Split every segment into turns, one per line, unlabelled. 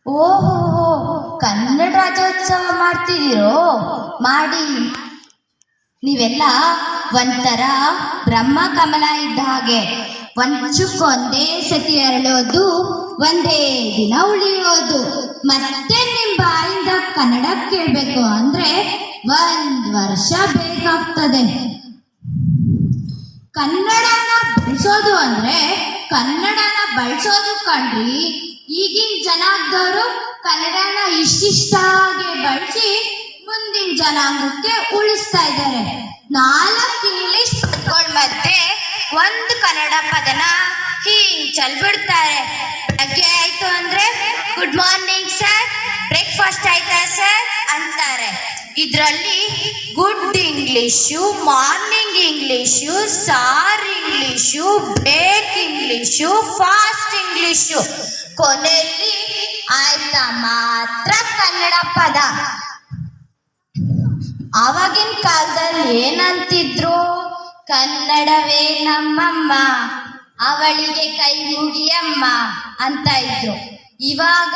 ಓಹೋ, ಕನ್ನಡ ರಾಜ್ಯೋತ್ಸವ ಮಾಡ್ತಿದ್ದೀರೋ? ಮಾಡಿ. ನೀವೆಲ್ಲ ಒಂಥರ ಬ್ರಹ್ಮ ಕಮಲ ಇದ್ದ ಹಾಗೆ, ಒಂಚುಕ್ಕೊಂದೇ ಸತಿ ಅರಳೋದು, ಒಂದೇ ದಿನ ಉಳಿಯೋದು. ಮತ್ತೆ ನಿಮ್ಮ ಬಾಯಿಂದ ಕನ್ನಡ ಕೇಳಬೇಕು ಅಂದ್ರೆ 1 ವರ್ಷ ಬೇಕಾಗ್ತದೆ. ಕನ್ನಡನ ಬಳಸೋದು ಅಂದ್ರೆ ಕನ್ನಡನ ಬಳಸೋದು ಕಣ್ರಿ. ಈಗಿನ ಜನಾಂಗದವರು ಕನ್ನಡನ ಇಷ್ಟಿಷ್ಟಾಗೆ ಬಳಸಿ ಮುಂದಿನ ಜನಾಂಗಕ್ಕೆ ಉಳಿಸ್ತಾ ಇದ್ದಾರೆ. 4 ಇಂಗ್ಲಿಷ್ ಪದಗಳ ಮಧ್ಯೆ 1 ಕನ್ನಡ ಪದನ ಹೀಗೆ ಚಲ್ಬಿಡ್ತಾರೆ. ಬೆಳಗ್ಗೆ ಆಯ್ತು ಅಂದ್ರೆ ಗುಡ್ ಮಾರ್ನಿಂಗ್ ಸರ್, ಬ್ರೇಕ್ಫಾಸ್ಟ್ ಆಯ್ತಾ ಸರ್ ಅಂತಾರೆ. ಇದರಲ್ಲಿ good English, morning English, sir English, break English, fast English, ಕೊನೆಯಲ್ಲಿ ಆಯ್ತಾ ಮಾತ್ರ ಕನ್ನಡ ಪದ. ಆವಾಗಿನ ಕಾಲದಲ್ಲಿ ಏನಂತಿದ್ರು? ಕನ್ನಡವೇ ನಮ್ಮಮ್ಮ, ಅವಳಿಗೆ ಕೈ ಮುಗಿಯಮ್ಮ ಅಂತ ಇದ್ರು. ಇವಾಗ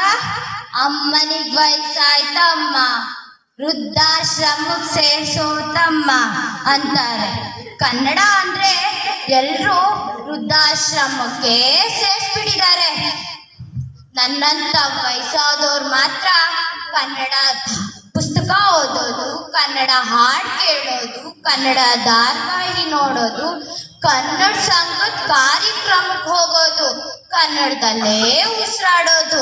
ಅಮ್ಮನಿಗೆ ವಯಸ್ಸಾಯ್ತಮ್ಮ, ವೃದ್ಧಾಶ್ರಮಕ್ಕೆ ಸೇರ್ಸೋತಮ್ಮ ಅಂತಾರೆ. ಕನ್ನಡ ಅಂದ್ರೆ ಎಲ್ರೂ ವೃದ್ಧಾಶ್ರಮಕ್ಕೆ ಸೇರಿಸ್ಬಿಟ್ಟಿದ್ದಾರೆ. ನನ್ನಂತ ವಯಸ್ಸಾದವ್ರು ಮಾತ್ರ ಕನ್ನಡ ಪುಸ್ತಕ ಓದೋದು, ಕನ್ನಡ ಹಾಡು ಕೇಳೋದು, ಕನ್ನಡ ಧಾರಾವಾಹಿ ನೋಡೋದು, ಕನ್ನಡ ಸಂಗೀತ ಕಾರ್ಯಕ್ರಮಕ್ಕೆ ಹೋಗೋದು, ಕನ್ನಡದಲ್ಲೇ ಉಸಿರಾಡೋದು.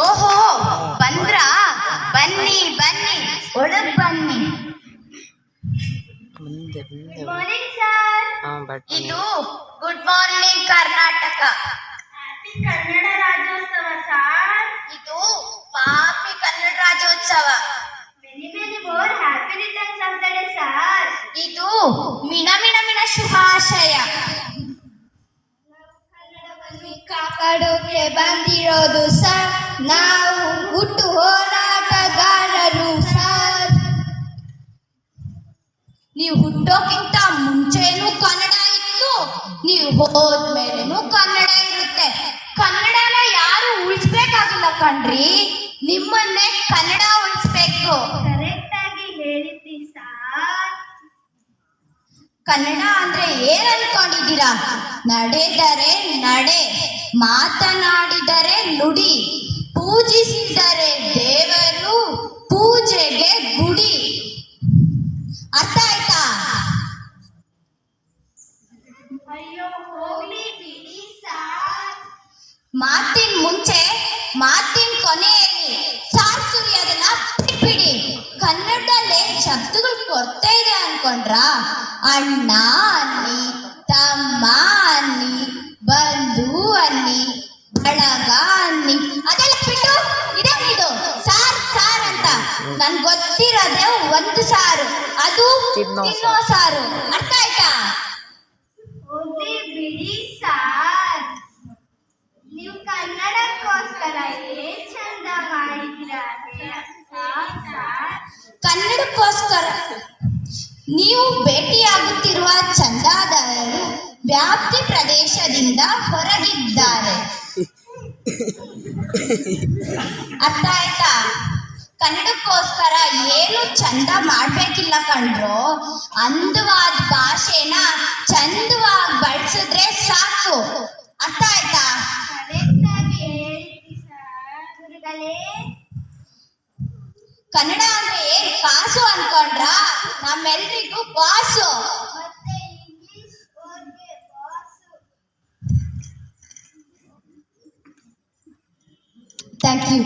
ಓಹೋ, ಬಂದ್ರಾ? ಬನ್ನಿ ಬನ್ನಿ, ಒಳಗ್ ಬನ್ನಿ. ಇದು good morning Karnataka.
Kannada Rajyotsava sir.
ಇದು ಪಾಪಿ Kannada Rajyotsava.
Many more happy returns of the day sir.
ಇದು ಮಿಣ ಮಿಣ ಮಿಣ ಶುಭಾಶಯ. ಕನ್ನಡವನ್ನು ಕಾಪಾಡೋಕೆ ಬಂದಿರೋದು ಸರ್, ನಾವು ಹುಟ್ಟು ಹೋರಾಟಗಾರರು ಸರ್. ನೀವು ಹುಟ್ಟೋಕ್ಕಿಂತ ಮುಂಚೆನೂ ಕನ್ನಡ ಇತ್ತು, ನೀವು ಹೋದ್ಮೇಲೆನೂ ಕನ್ನಡ ಇರುತ್ತೆ. ಕನ್ನಡನ ಯಾರು ಉಳಿಸ್ಬೇಕಾಗಿಲ್ಲ ಕಣ್ರಿ, ನಿಮ್ಮನ್ನೇ ಕನ್ನಡ ಉಳಿಸ್ಬೇಕು.
ಕರೆಕ್ಟ್ ಆಗಿ ಹೇಳಿದ್ರಿ ಸರ್.
ಕನ್ನಡ ಅಂದ್ರೆ ಏನ್ ಅನ್ಕೊಂಡಿದ್ದೀರಾ? ನಡೆದರೆ ನಡೆ, ಮಾತನಾಡಿದರೆ ನುಡಿ, ಪೂಜಿಸಿದರೆ ದೇವರು, ಪೂಜೆಗೆ ಗುಡಿ. ಅರ್ಥ ಆಯ್ತಾ?
ಅಯ್ಯೋ ಹೋಗ್ಲಿ ಬಿಡಿ ಸರ್.
ಮಾತಿನ ಮುಂಚೆ, ಮಾತಿನ ಕೊನೆಯಲ್ಲಿ ಸಾರ್ ಸುರಿಯೋದನ್ನ ಬಿಟ್ಬಿಡಿ. ಕನ್ನಡದಲ್ಲೇ ಶಬ್ದಗಳು ಕೊರತೆ ಇದೆ ಅನ್ಕೊಂಡ್ರ? ಅಣ್ಣ ಅನ್ನಿ, ತಮ್ಮ ಅನ್ನಿ, ಬಂಧು ಅನ್ನಿ, ಬಳಗ ಅನ್ನಿ, ಅದೆಲ್ಲ ಬಿಟ್ಟು ಇದೇನಿದು ಸಾರ್ ಸಾರ್ ಅಂತ. ನನ್ ಗೊತ್ತಿರೋದೇ 1 ಸಾರು, ಅದು ತಿನ್ನೋ ಸಾರು. ಅರ್ಥ ಆಯ್ತಾ?
ಹೋಗ್ಲಿ ಬಿಡಿ ಸರ್. ನೀವು ಕನ್ನಡಕ್ಕೋಸ್ಕರ ಏನ್ ಚಂದ ಮಾಡಿದ್ದೀರಾ ಸರ್.
ಕನ್ನಡಕ್ಕೋಸ್ಕರ ನೀವು ಭೇಟಿಯಾಗುತ್ತಿರುವ ಚಂದಾದಾರರು ವ್ಯಾಪ್ತಿ ಪ್ರದೇಶದಿಂದ ಹೊರಗಿದ್ದಾರೆ. ಅರ್ಥ ಆಯ್ತಾ? ಕನ್ನಡಕ್ಕೋಸ್ಕರ ಏನು ಚಂದ ಮಾಡ್ಬೇಕಿಲ್ಲ ಕಣ್ರು, ಅಂದವಾದ ಭಾಷೆನ ಚಂದವಾಗಿ ಬಳಸಿದ್ರೆ ಸಾಕು. ಅರ್ಥ ಆಯ್ತಾ?
ಕರೆಕ್ಟ್ ಆಗಿ ಹೇಳಿದ್ರಿ ಸರ್ ಗುರುಗಳೇ.
ಕನ್ನಡ ಅಂದ್ರೆ ಏನ್ ಕಾಸು ಅನ್ಕೊಂಡ್ರ? ನಮ್ಮೆಲ್ರಿಗೂ ಬಾಸು.
ಮತ್ತೆ ಇಂಗ್ಲಿಷ್ ಅವ್ರಿಗೆ ಬಾಸು.
Thank you.